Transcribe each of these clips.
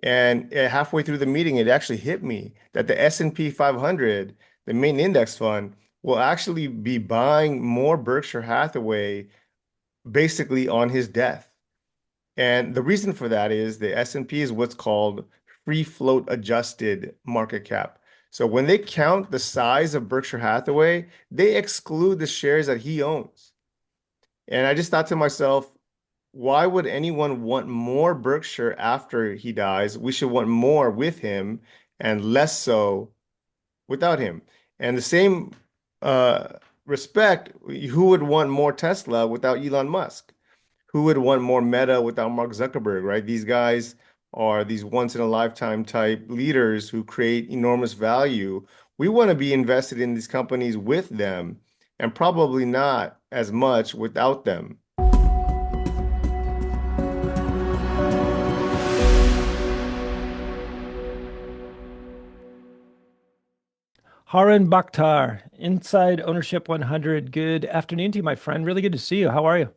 And halfway through the meeting, it actually hit me that the S&P 500, the main index fund, will actually be buying more Berkshire Hathaway basically on his death. And the reason for that is the S&P is what's called free float adjusted market cap. So when they count the size of Berkshire Hathaway, they exclude the shares that he owns. And I just thought to myself, why would anyone want more Berkshire after he dies? We should want more with him and less so without him. And the same respect, who would want more Tesla without Elon Musk? Who would want more Meta without Mark Zuckerberg, right? These guys are these once in a lifetime type leaders who create enormous value. We want to be invested in these companies with them and probably not as much without them. Haren Bhakta, Inside Ownership 100. Good afternoon to you, my friend. Really good to see you. How are you?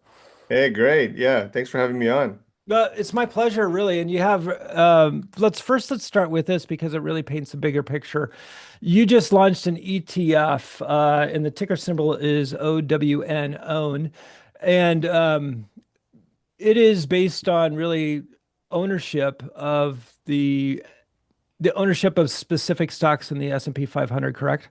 Hey, great. Yeah, thanks for having me on. It's my pleasure, really. And you have, let's start with this because it really paints a bigger picture. You just launched an ETF, and the ticker symbol is OWN, OWN. And it is based on really ownership of the ownership of specific stocks in the S&P 500, correct?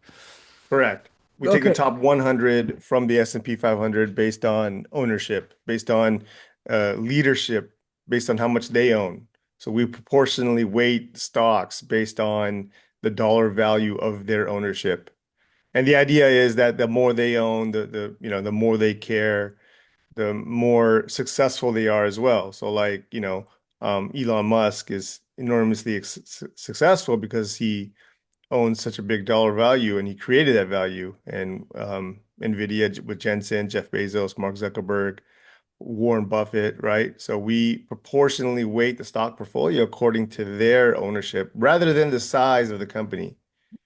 Correct. We take the Okay. top 100 from the S&P 500 based on ownership, based on leadership, based on how much they own. So we proportionally weight stocks based on the dollar value of their ownership. And the idea is that the more they own, the more they care, the more successful they are as well. So like, Elon Musk is enormously successful because he owns such a big dollar value and he created that value. And Nvidia with Jensen, Jeff Bezos, Mark Zuckerberg, Warren Buffett, right? So we proportionally weight the stock portfolio according to their ownership rather than the size of the company.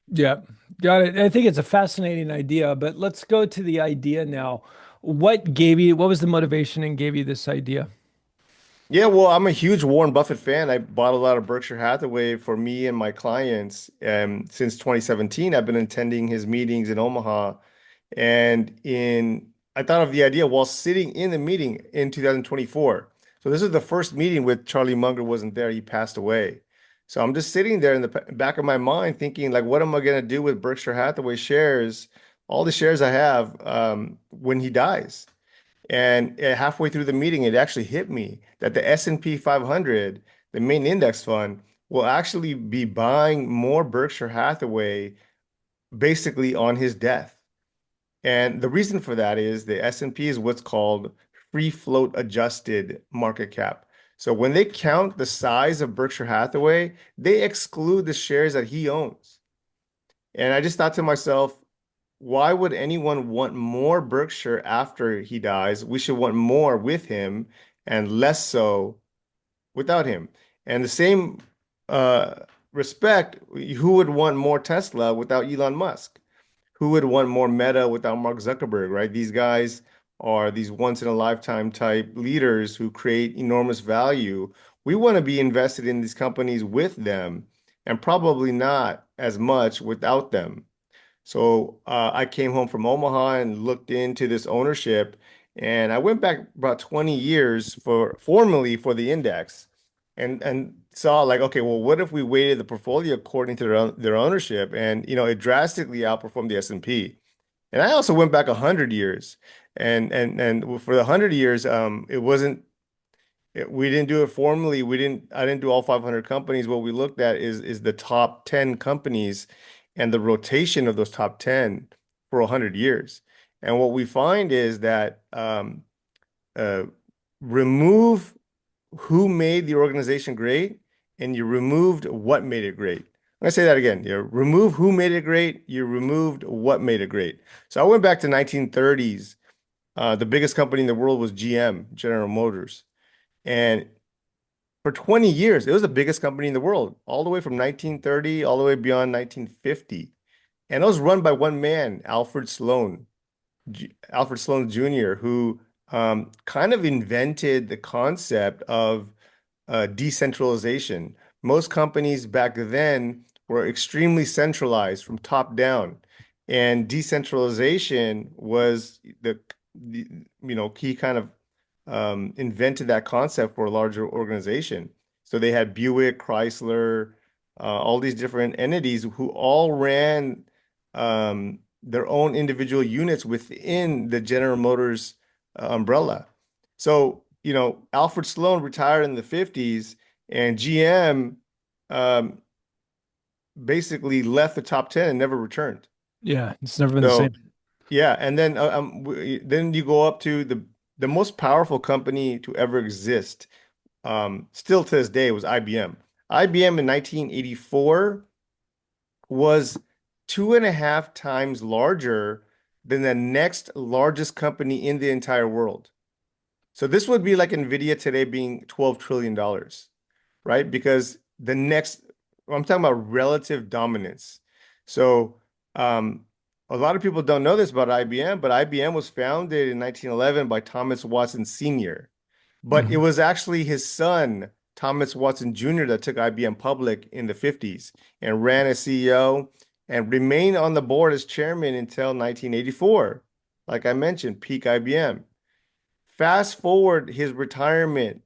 Yeah, got it. I think it's a fascinating idea, but let's go to the idea now. What was the motivation and gave you this idea? Yeah, well, I'm a huge Warren Buffett fan. I bought a lot of Berkshire Hathaway for me and my clients. Since 2017, I've been attending his meetings in Omaha. I thought of the idea while sitting in the meeting in 2024. So this is the first meeting with Charlie Munger wasn't there. He passed away. So I'm just sitting there in the back of my mind thinking, like, what am I going to do with Berkshire Hathaway shares, all the shares I have, when he dies? And halfway through the meeting, it actually hit me that the S&P 500, the main index fund, will actually be buying more Berkshire Hathaway basically on his death. And the reason for that is the S&P is what's called free float adjusted market cap. So when they count the size of Berkshire Hathaway, they exclude the shares that he owns. And I just thought to myself, why would anyone want more Berkshire after he dies? We should want more with him and less so without him. And the same respect, who would want more Tesla without Elon Musk? Who would want more Meta without Mark Zuckerberg, right? These guys are these once in a lifetime type leaders who create enormous value. We want to be invested in these companies with them and probably not as much without them. So I came home from Omaha and looked into this ownership, and I went back about 20 years for formally for the index, and saw like, okay, well, what if we weighted the portfolio according to their ownership, and it drastically outperformed the S&P. And I also went back 100 years, and for the 100 years, it wasn't. We didn't do it formally. I didn't do all 500 companies. What we looked at is the top 10 companies and the rotation of those top 10 for 100 years. And what we find is that uh, remove who made the organization great and you removed what made it great. I'm gonna say that again. You remove who made it great, you removed what made it great. So I went back to 1930s. The biggest company in the world was GM, General Motors. And for 20 years, it was the biggest company in the world, all the way from 1930 all the way beyond 1950. And it was run by one man, Alfred Sloan Jr., who kind of invented the concept of decentralization most companies back then were extremely centralized from top down, and decentralization was the key kind of invented that concept for a larger organization. So they had Buick, Chrysler, all these different entities who all ran their own individual units within the General Motors umbrella. So, Alfred Sloan retired in the 50s, and GM um, basically left the top 10 and never returned. Yeah, it's never been the So, same. yeah, and then you go up to the most powerful company to ever exist, still to this day, was IBM. IBM in 1984 was 2.5 times larger than the next largest company in the entire world. So this would be like Nvidia today being $12 trillion, right? Because I'm talking about relative dominance. So um, a lot of people don't know this about IBM, but IBM was founded in 1911 by Thomas Watson Sr. But it Mhm. was actually his son, Thomas Watson Jr., that took IBM public in the 50s and ran as CEO and remained on the board as chairman until 1984. Like I mentioned, peak IBM. Fast forward his retirement,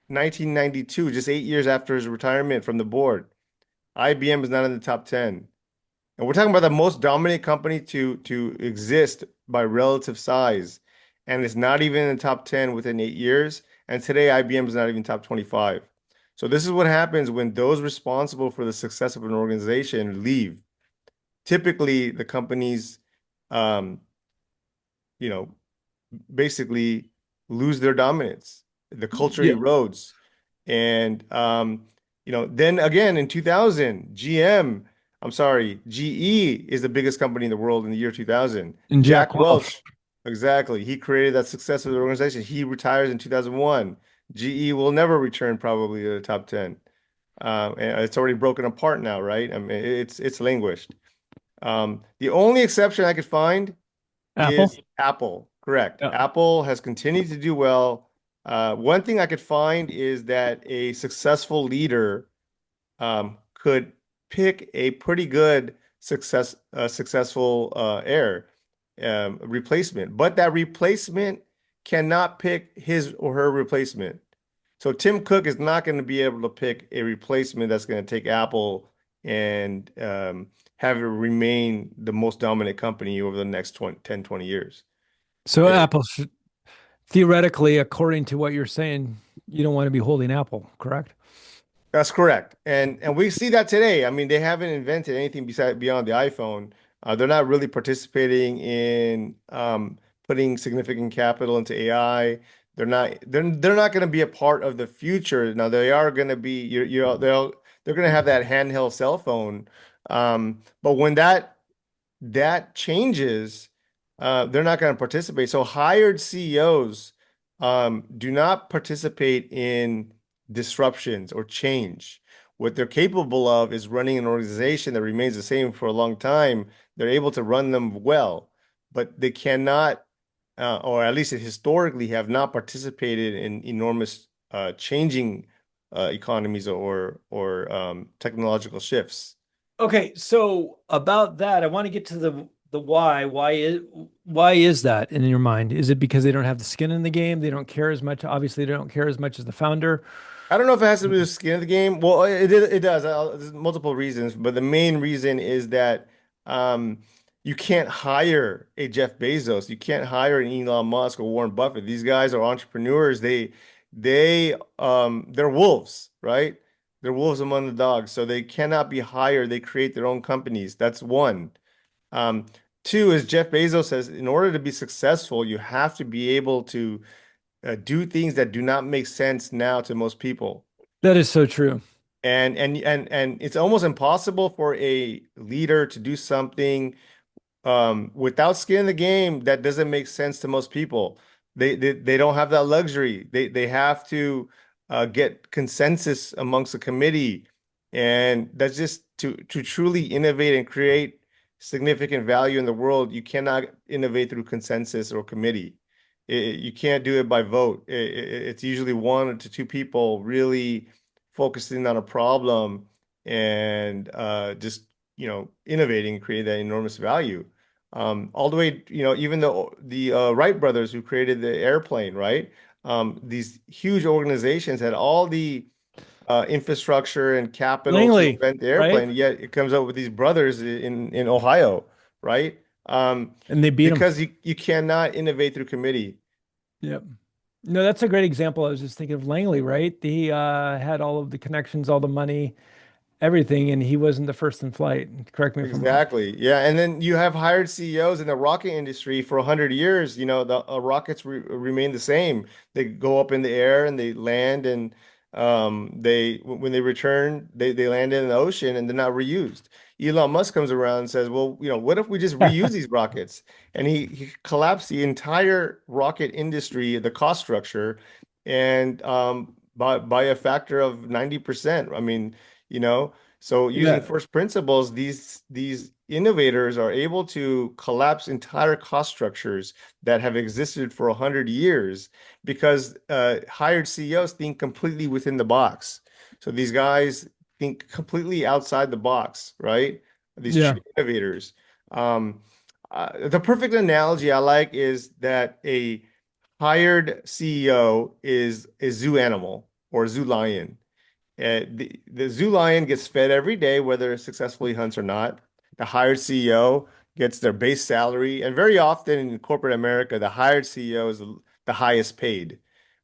1992, just 8 years after his retirement from the board. IBM is not in the top 10. And we're talking about the most dominant company to exist by relative size. And it's not even in the top 10 within 8 years. And today, IBM is not even top 25. So this is what happens when those responsible for the success of an organization leave. Typically, the companies, um, you know, basically lose their dominance. The culture Yeah, erodes. And then again in 2000, GE is the biggest company in the world in the year 2000. and Jack Jack Welch. Welch, exactly. He created that success of the organization. He retires in 2001. GE will never return probably to the top 10. And it's already broken apart now, right? I mean, it's languished. The only exception I could find Apple. is Apple. Correct. Yeah. Apple has continued to do well. One thing I could find is that a successful leader could pick a pretty good successful heir replacement, but that replacement cannot pick his or her replacement. So Tim Cook is not going to be able to pick a replacement that's going to take Apple and have it remain the most dominant company over the next 20 years. So It- Apple should, theoretically, according to what you're saying, you don't want to be holding Apple, correct? That's correct. And we see that today. I mean, they haven't invented anything beyond the iPhone. They're not really participating in putting significant capital into AI. They're not going to be a part of the future. Now they are going to be they're going to have that handheld cell phone. But when that changes, they're not going to participate. So hired CEOs do not participate in disruptions or change. What they're capable of is running an organization that remains the same for a long time. They're able to run them well, but they cannot, or at least historically, have not participated in enormous changing economies or technological shifts. Okay, so about that, I want to get to the why. Why is that in your mind? Is it because they don't have the skin in the game? They don't care as much. Obviously, they don't care as much as the founder. I don't know if it has to do with the skin of the game. Well, it does. There's multiple reasons, but the main reason is that um, you can't hire a Jeff Bezos. You can't hire an Elon Musk or Warren Buffett. These guys are entrepreneurs. They're wolves, right? They're wolves among the dogs. So they cannot be hired. They create their own companies. That's one. Um, Two is Jeff Bezos says, in order to be successful, you have to be able to do things that do not make sense now to most people. That is so true. And it's almost impossible for a leader to do something without skin in the game that doesn't make sense to most people. They don't have that luxury. They have to get consensus amongst the committee, and that's just to truly innovate and create significant value in the world. You cannot innovate through consensus or committee. You can't do it by vote. It's usually one to two people really focusing on a problem and just innovating and creating that enormous value. All the way, even the Wright brothers who created the airplane, right? These huge organizations had all the infrastructure and capital to Langley, invent the right? airplane, yet it comes up with these brothers in Ohio, right? And they beat him. Because you cannot innovate through committee. Yep. No, that's a great example. I was just thinking of Langley, right? He had all of the connections, all the money, everything, and he wasn't the first in flight. Correct me if I'm wrong. Exactly. Yeah. And then you have hired CEOs in the rocket industry for 100 years. The rockets remain the same. They go up in the air and they land, and when they return, they land in the ocean and they're not reused. Elon Musk comes around and says, well, what if we just reuse these rockets? And he collapsed the entire rocket industry, the cost structure, and by a factor of 90%. I mean, you know. So using Yeah. first principles, these innovators are able to collapse entire cost structures that have existed for 100 years because hired CEOs think completely within the box. So these guys think completely outside the box, right? These Yeah. true innovators. Um, the perfect analogy I like is that a hired CEO is a zoo animal or a zoo lion. The zoo lion gets fed every day, whether it successfully hunts or not. The hired CEO gets their base salary, and very often in corporate America, the hired CEO is the highest paid,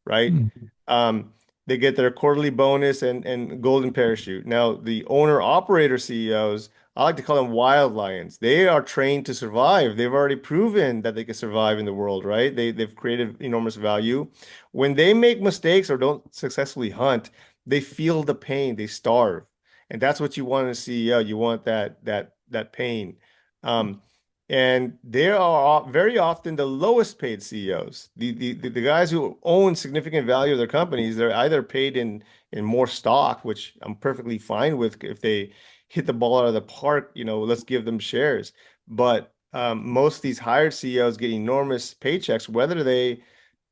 right? Mm. Um, they get their quarterly bonus and golden parachute. Now, the owner operator CEOs, I like to call them wild lions. They are trained to survive. They've already proven that they can survive in the world, right? They've created enormous value. When they make mistakes or don't successfully hunt, they feel the pain, they starve. And that's what you want in a CEO. You want that pain. Um, and they are very often the lowest paid CEOs. The guys who own significant value of their companies, they're either paid in more stock, which I'm perfectly fine with if they hit the ball out of the park, let's give them shares. But most of these hired CEOs get enormous paychecks, whether they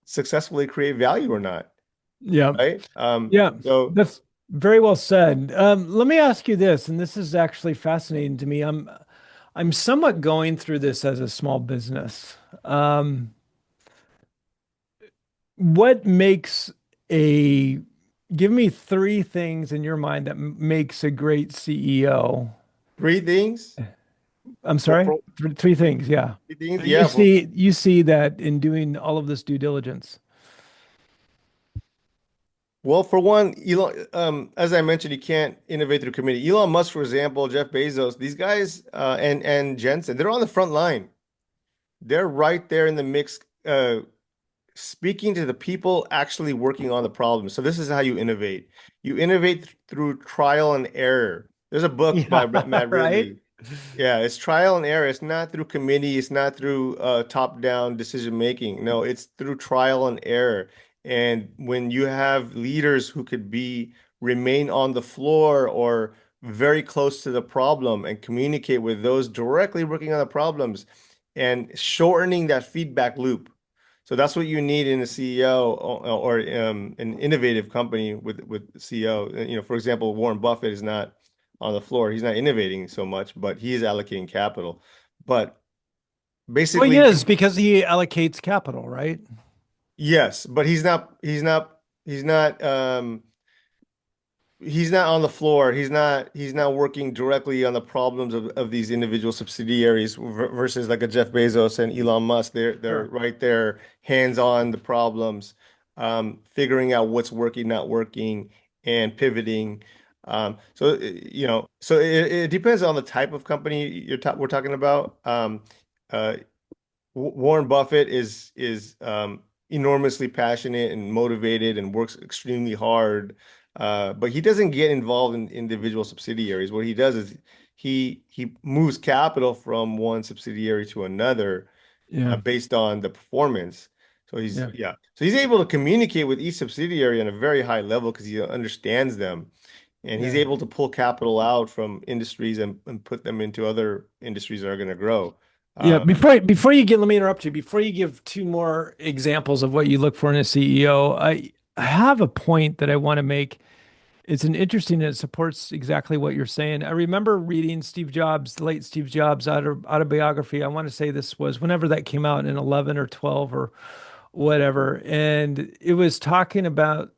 successfully create value or not, Yeah. right? Yeah. So That's very well said. Let me ask you this, and this is actually fascinating to me. I'm somewhat going through this as a small business. Um, what makes a give me three things in your mind that makes a great CEO? three things. I'm For, sorry, for three things. Yeah. three things, You yeah. see that in doing all of this due diligence. Well, for one, Elon, as I mentioned, you can't innovate through committee. Elon Musk, for example, Jeff Bezos, these guys, and Jensen, they're on the front line. They're right there in the mix, speaking to the people actually working on the problem. So this is how you innovate. You innovate through trial and error. There's a book by Yeah, Matt right? Ridley. Yeah, it's trial and error. It's not through committee. It's not through top-down decision making. No, it's through trial and error. And when you have leaders who could remain on the floor or very close to the problem and communicate with those directly working on the problems and shortening that feedback loop. So that's what you need in a CEO or an innovative company with CEO. For example, Warren Buffett is not on the floor. He's not innovating so much, but he is allocating capital. But Well, he basically, is because he allocates capital, right? yes, but he's not on the floor. He's not working directly on the problems of these individual subsidiaries versus like a Jeff Bezos and Elon Musk. They're Sure. right there, hands on the problems, figuring out what's working, not working, and pivoting. So it depends on the type of company we're talking about. Uh, Warren Buffett is enormously passionate and motivated and works extremely hard, but he doesn't get involved in individual subsidiaries. What he does is he moves capital from one subsidiary to another Yeah. based on the performance. So Yeah. he's able to communicate with each subsidiary on a very high level because he understands them, and he's Yeah. able to pull capital out from industries and put them into other industries that are going to grow. Yeah. Um, Before you get, let me interrupt you. Before you give two more examples of what you look for in a CEO, I have a point that I want to make. It's an interesting, it supports exactly what you're saying. I remember reading Steve Jobs, the late Steve Jobs autobiography. I want to say this was whenever that came out in 11 or 12 or whatever. And it was talking about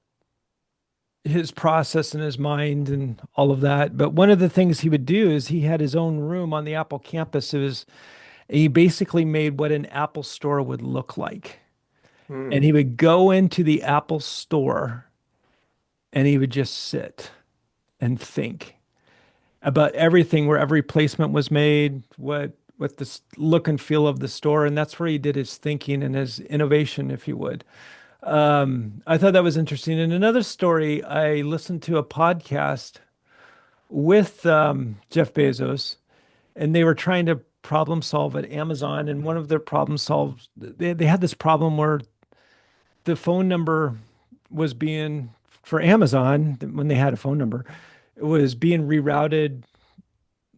his process in his mind and all of that. But one of the things he would do is he had his own room on the Apple campus. He basically made what an Apple store would look like. And Hmm. he would go into the Apple store and he would just sit and think about everything, where every placement was made, what the look and feel of the store, and that's where he did his thinking and his innovation, if you would. I thought that was interesting. And another story, I listened to a podcast with Jeff Bezos, and they were trying to problem solve at Amazon. And one of their problem solves, they had this problem where the phone number was being for Amazon when they had a phone number, it was being rerouted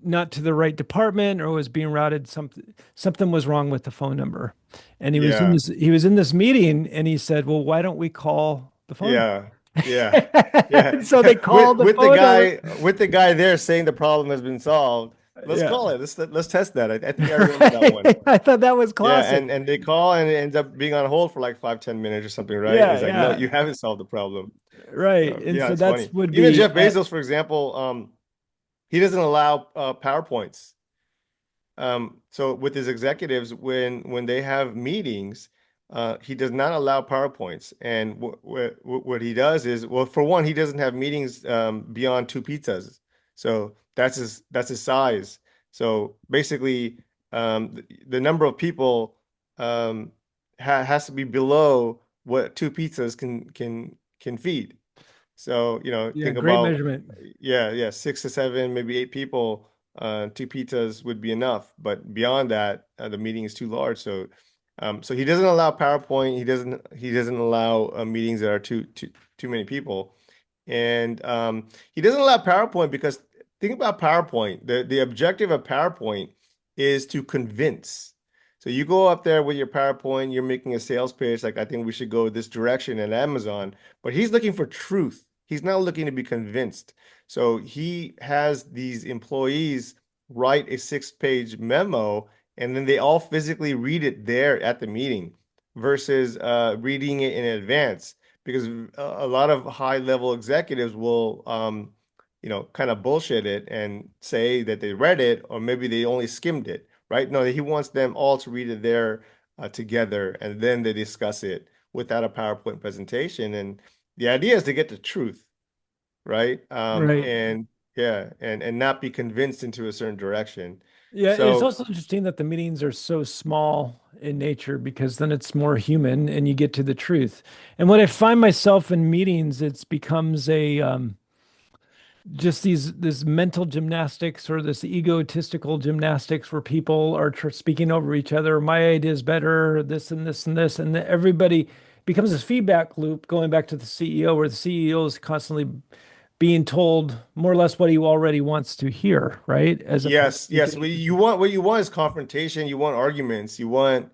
not to the right department or was being routed something was wrong with the phone number. And Yeah. he was in this meeting and he said, "Well, why don't we call the phone Yeah. Yeah. number?" Yeah. And so they called the With the phone number. guy there saying the problem has been solved. Let's Yeah. call it. Let's test that. I think I remember that one. I thought that was Yeah, classic. and they call and it ends up being on hold for like 5, 10 minutes or something, right? Yeah, It's like, no, yeah. you haven't solved the problem. Right. So And yeah, so it's that's funny. would Even be Jeff Bezos, for example, he doesn't allow PowerPoints. So with his executives, when they have meetings, he does not allow PowerPoints. And what he does is, well, for one, he doesn't have meetings beyond two pizzas. So that's his size. So basically, the number of people has to be below what two pizzas can feed. So, yeah, think great about, measurement. yeah, 6 to 7, maybe 8 people, two pizzas would be enough. But beyond that, the meeting is too large. So he doesn't allow PowerPoint. He doesn't allow meetings that are too many people. And he doesn't allow PowerPoint because think about PowerPoint. The objective of PowerPoint is to convince. So you go up there with your PowerPoint, you're making a sales pitch, like I think we should go this direction at Amazon, but he's looking for truth. He's not looking to be convinced. So he has these employees write a 6-page memo, and then they all physically read it there at the meeting versus reading it in advance. Because a lot of high-level executives will, kind of bullshit it and say that they read it, or maybe they only skimmed it, right? No, he wants them all to read it there together, and then they discuss it without a PowerPoint presentation. And the idea is to get the truth, right? Right. And yeah, and not be convinced into a certain direction. Yeah, it's So also interesting that the meetings are so small in nature because then it's more human and you get to the truth. And when I find myself in meetings, it's becomes a just these this mental gymnastics or this egotistical gymnastics where people are speaking over each other. My idea is better, this and this and this, and then everybody becomes this feedback loop going back to the CEO, where the CEO is constantly being told more or less what he already wants to hear, right? As opposed yes, to yes. getting. What you want is confrontation. You want arguments. You want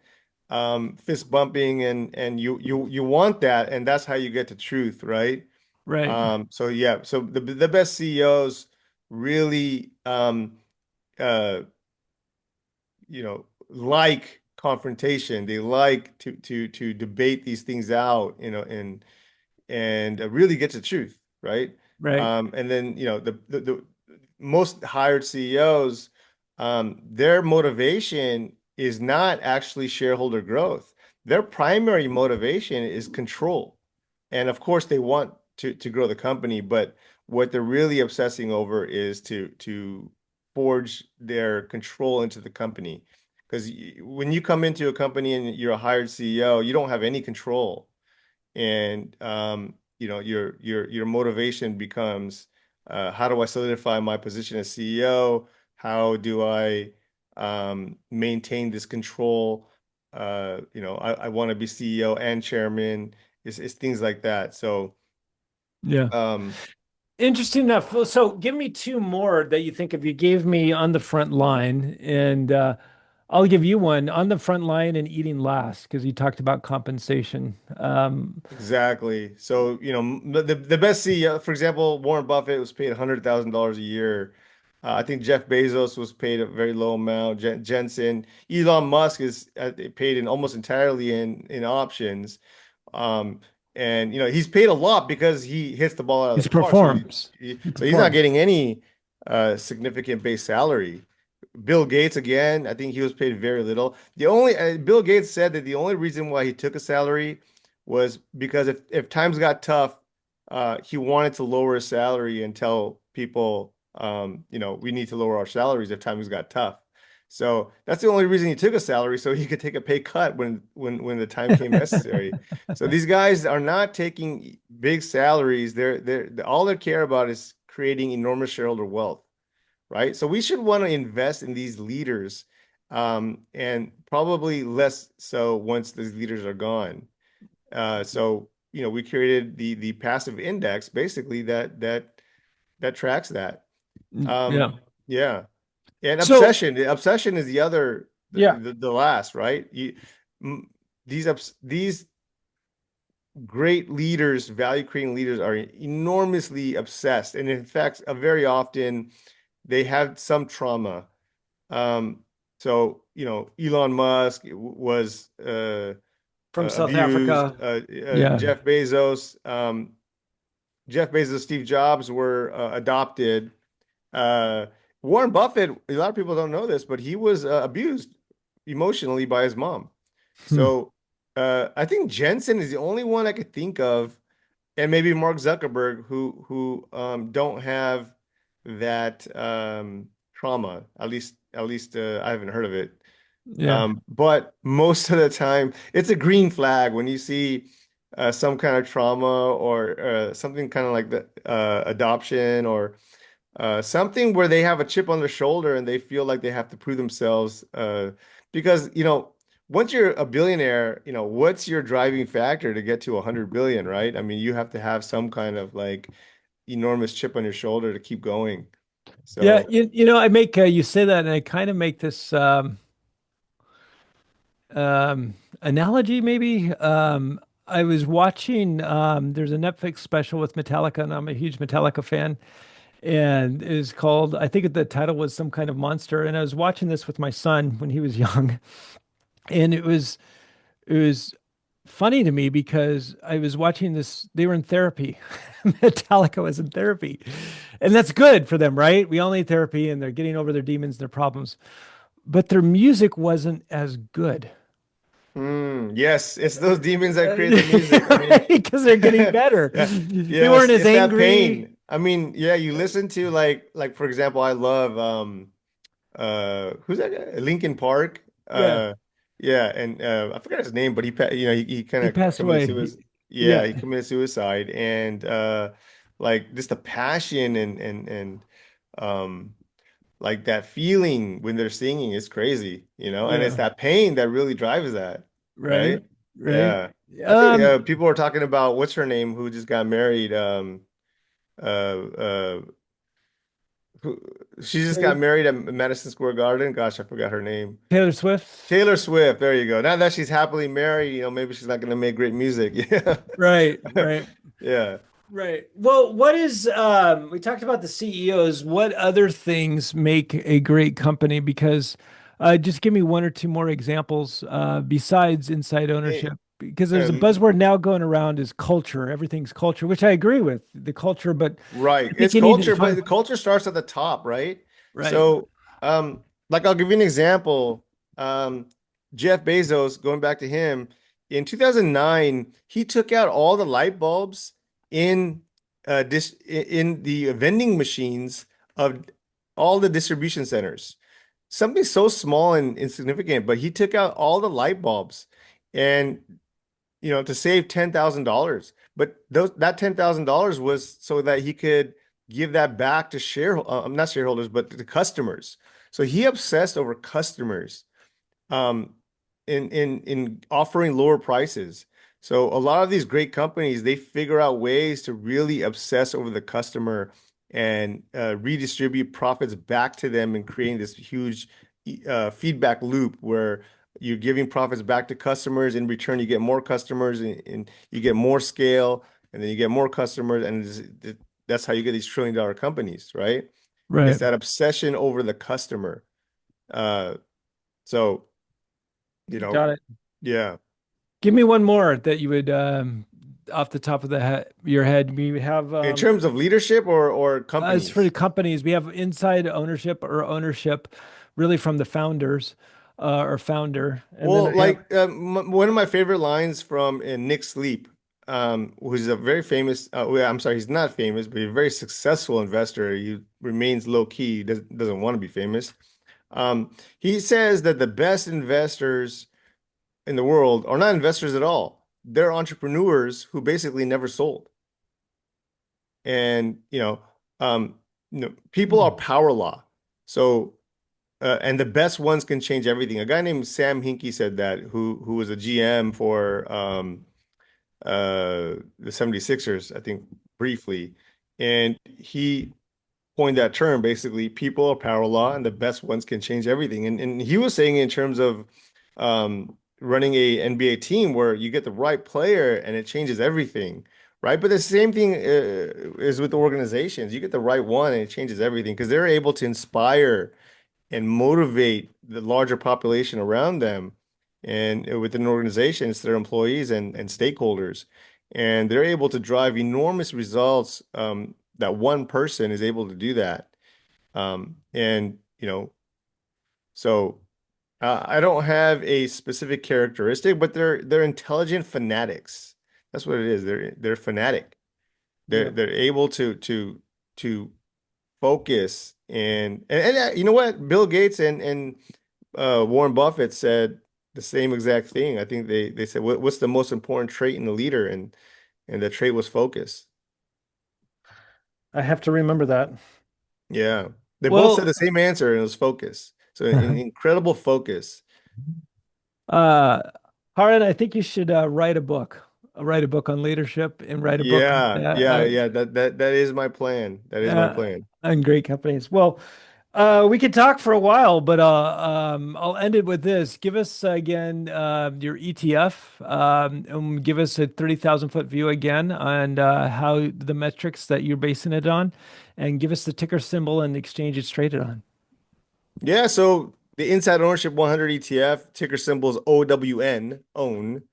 fist bumping, and you want that, and that's how you get to truth, right? Right, So yeah, so the best CEOs really uh like confrontation. They like to debate these things out, and really get to the truth, right? right, And then, the most hired CEOs, their motivation is not actually shareholder growth. Their primary motivation is control. And of course, they want to grow the company, but what they're really obsessing over is to forge their control into the company. Because when you come into a company and you're a hired CEO, you don't have any control, and your motivation becomes, how do I solidify my position as CEO? How do I maintain this control? I want to be CEO and chairman. It's things like that. So yeah. um, Interesting enough. So give me two more that you think of. You gave me on the front line, and I'll give you one on the front line and eating last because you talked about compensation. Exactly. So, the best CEO, for example, Warren Buffett was paid $100,000 a year. I think Jeff Bezos was paid a very low amount. Jensen, Elon Musk is paid in almost entirely in options. Um, and he's paid a lot because he hits the ball out of He the park. So performs. He so he's not performs. getting any significant base salary. Bill Gates again, I think he was paid very little. The only Bill Gates said that the only reason why he took a salary was because if times got tough, he wanted to lower his salary and tell people, we need to lower our salaries if times got tough. So that's the only reason he took a salary, so he could take a pay cut when the time came necessary. So these guys are not taking big salaries. They're all they care about is creating enormous shareholder wealth, right? So we should want to invest in these leaders, and probably less so once these leaders are gone. We created the passive index basically that tracks that. Yeah. Yeah, and So, obsession is the other yeah. the last, right? These great leaders, value creating leaders, are enormously obsessed, and in fact, very often they have some trauma. Um, Elon Musk was From South abused. Africa. Yeah. Jeff Bezos, Steve Jobs were adopted. Uh, Warren Buffett, a lot of people don't know this, but he was abused emotionally by his mom. Hmm. So I think Jensen is the only one I could think of, and maybe Mark Zuckerberg, who don't have that trauma. At least I haven't heard of it. Yeah. But most of the time, it's a green flag when you see some kind of trauma or something kind of like the adoption or something where they have a chip on their shoulder and they feel like they have to prove themselves. Because, once you're a billionaire, what's your driving factor to get to 100 billion, right? I mean, you have to have some kind of like enormous chip on your shoulder to keep going. Yeah. So, I make you say that, and I kind of make this analogy, maybe. I was watching, there's a Netflix special with Metallica, and I'm a huge Metallica fan. And it was called, I think the title was Some Kind of Monster. And I was watching this with my son when he was young. And it was funny to me because I was watching this, they were in therapy. Metallica was in therapy. And that's good for them, right? We all need therapy and they're getting over their demons, their problems. But their music wasn't as good. yes, it's those demons that create the music. I mean, Because they're getting better. yeah, They weren't yes, as it's that angry. pain. I mean, yeah, you listen to like for example, I love who's that guy? Linkin Park. Yeah, Yeah, and I forgot his name, but he kind he of passed committed away. suicide. Yeah, Yeah, he committed suicide, and like just the passion and um like that feeling when they're singing is crazy, and it's yeah, that pain that really drives that, right, right? right. Yeah. I think Um, people were talking about what's her name who just got married. Uh, uh, who, she just got Taylor, married at Madison Square Garden. Gosh, I forgot her name. Taylor Swift. Taylor Swift. There you go. Now that she's happily married, maybe she's not going to make great music. Right, Yeah. right. Yeah. Right. Well, what is we talked about the CEOs. What other things make a great company? Because just give me one or two more examples besides inside Eh, ownership. Because there's a um, buzzword now going around is culture. Everything's culture, which I agree with the culture, but Right. I think It's you need to culture, define but the culture starts at the top, right? right. So, like I'll give you an example. Um, Jeff Bezos, going back to him, in 2009, he took out all the light bulbs in in the vending machines of all the distribution centers. Something so small and insignificant, but he took out all the light bulbs. And to save $10,000. But that $10,000 was so that he could give that back to not shareholders, but to customers. So he obsessed over customers, um, in offering lower prices. So a lot of these great companies, they figure out ways to really obsess over the customer and redistribute profits back to them and creating this huge feedback loop where you're giving profits back to customers. In return, you get more customers and you get more scale, and then you get more customers, and that's how you get these trillion-dollar companies, right? It's Right. that obsession over the customer. Uh, so, you know, Got it. yeah. Give me one more that you would, off the top of your head. We have, In terms of leadership or as for the companies. companies, we have inside ownership or ownership really from the founders, or founder. And then Well, I have, like one of my favorite lines from Nick Sleep, who's a very famous, well, I'm sorry, he's not famous, but he's a very successful investor. He remains low key, doesn't want to be famous. He says that the best investors in the world are not investors at all. They're entrepreneurs who basically never sold. And, people are power law. So, and the best ones can change everything. A guy named Sam Hinkie said that, who was a GM for the 76ers, I think briefly. And he coined that term basically, people are power law and the best ones can change everything. And he was saying in terms of running a NBA team where you get the right player and it changes everything. Right. But the same thing is with the organizations. You get the right one and it changes everything because they're able to inspire and motivate the larger population around them and within an organization, it's their employees and stakeholders. And they're able to drive enormous results that one person is able to do that. And, so I don't have a specific characteristic, but they're intelligent fanatics. That's what it is. They're fanatic. They're yeah, they're able to focus and you know what? Bill Gates and Warren Buffett said the same exact thing. I think they said what's the most important trait in a leader, and the trait was focus. I have to remember that. Yeah, they both said Well, the same answer, and it was focus. So an incredible focus. uh, Haren, I think you should write a book on leadership and write a book Yeah, yeah, yeah. That is my plan. That is my uh, plan. on great companies. Well, we could talk for a while, but I'll end it with this. Give us again your ETF, and give us a 30,000 foot view again on how the metrics that you're basing it on, and give us the ticker symbol and the exchange it's traded on. Yeah, so the Inside Ownership 100 ETF, ticker symbol is OWN, own.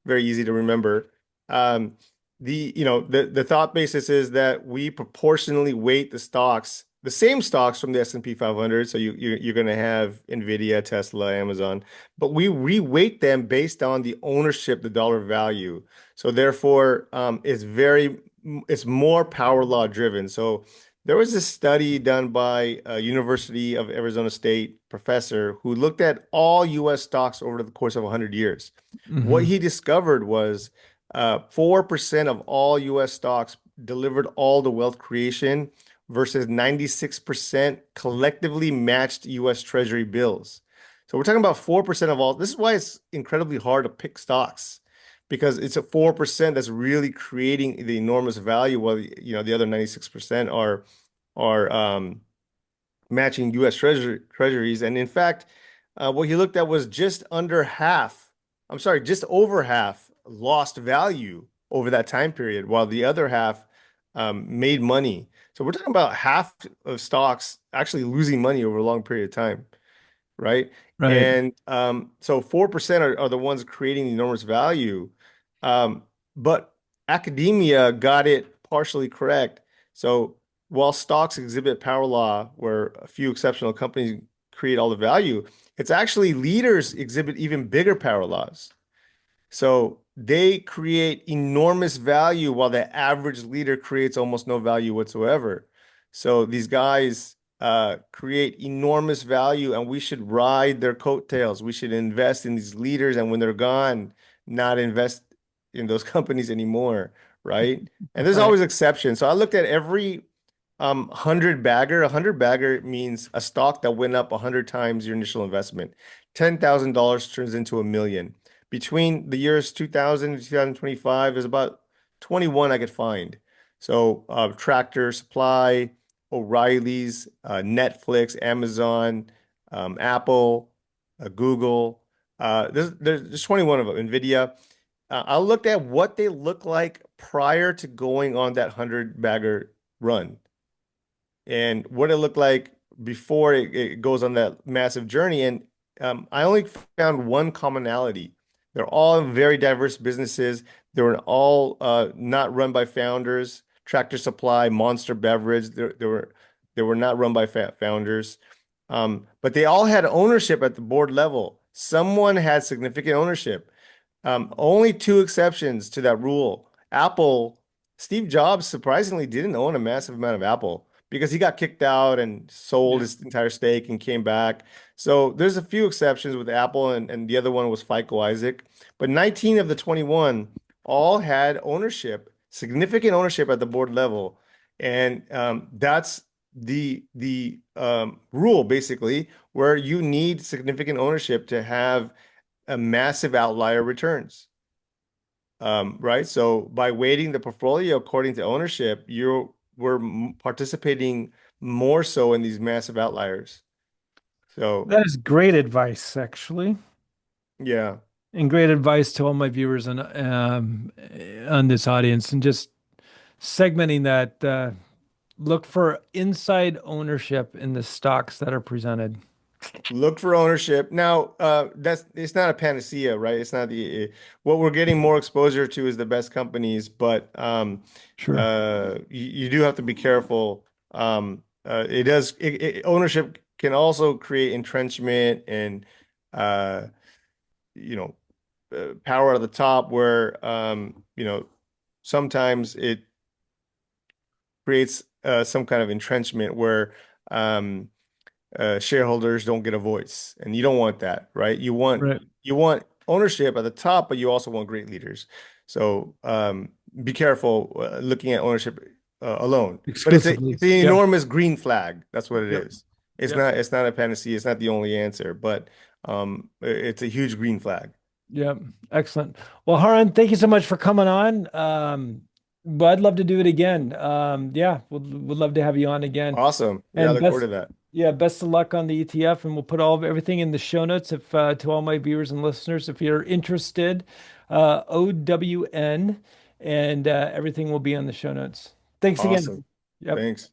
Very easy to remember. Um, the thought basis is that we proportionally weight the stocks, the same stocks from the S&P 500. So you're going to have Nvidia, Tesla, Amazon, but we reweight them based on the ownership, the dollar value. So therefore, it's more power law driven. So there was a study done by a University of Arizona State professor who looked at all US stocks over the course of 100 years. What Hmm. he discovered was 4% of all US stocks delivered all the wealth creation versus 96% collectively matched US Treasury bills. So we're talking about 4% of all. This is why it's incredibly hard to pick stocks because it's a 4% that's really creating the enormous value while the other 96% are matching U.S. treasuries. And in fact, what he looked at was just under half, I'm sorry, just over half lost value over that time period, while the other half made money. So we're talking about half of stocks actually losing money over a long period of time, right? Right. And so 4% are the ones creating enormous value. Um, but academia got it partially correct. So while stocks exhibit power law, where a few exceptional companies create all the value, it's actually leaders exhibit even bigger power laws. So they create enormous value while the average leader creates almost no value whatsoever. So these guys create enormous value, and we should ride their coattails. We should invest in these leaders, and when they're gone, not invest in those companies anymore, right? And there's Right. always exceptions. So I looked at every 100 bagger. 100 bagger means a stock that went up 100 times your initial investment. $10,000 turns into a million. Between the years 2000 and 2025, there's about 21 I could find. So Tractor Supply, O'Reilly's, Netflix, Amazon, Apple, Google. There's 21 of them. NVIDIA. I looked at what they look like prior to going on that 100 bagger run and what it looked like before it goes on that massive journey. And I only found one commonality. They're all very diverse businesses. They were all not run by founders. Tractor Supply, Monster Beverage, they were not run by founders. But they all had ownership at the board level. Someone had significant ownership. Only two exceptions to that rule. Apple, Steve Jobs surprisingly didn't own a massive amount of Apple because he got kicked out and sold Yeah. his entire stake and came back. So there's a few exceptions with Apple, and the other one was FICO Isaac. But 19 of the 21 all had ownership, significant ownership at the board level. And that's the rule basically, where you need significant ownership to have a massive outlier returns. Right? So by weighting the portfolio according to ownership, we're participating more so in these massive outliers. So That is great advice, actually, yeah, and great advice to all my viewers and on this audience, and just segmenting that. Look for inside ownership in the stocks that are presented. look for ownership. Now, that's it's not a panacea, right? It's not the what we're getting more exposure to is the best companies, but Sure. you do have to be careful. It does ownership can also create entrenchment and uh, you know power at the top where sometimes it creates some kind of entrenchment where um, shareholders don't get a voice, and you don't want that, right? Right. You want ownership at the top, but you also want great leaders. So be careful looking at ownership alone. But Exclusively. it's an Yep. enormous green flag. That's what it Yep. is. Yep. It's not a panacea. It's not the only answer, but it's a huge green flag. Yep. Excellent. Well, Haran, thank you so much for coming on. But I'd love to do it again. Yeah, would love to have you on again. Awesome. Yeah, I And look forward best, to that. yeah, best of luck on the ETF, and we'll put all of everything in the show notes if to all my viewers and listeners, if you're interested, OWN, and everything will be on the show notes. Thanks again. Awesome. Yep. Thanks.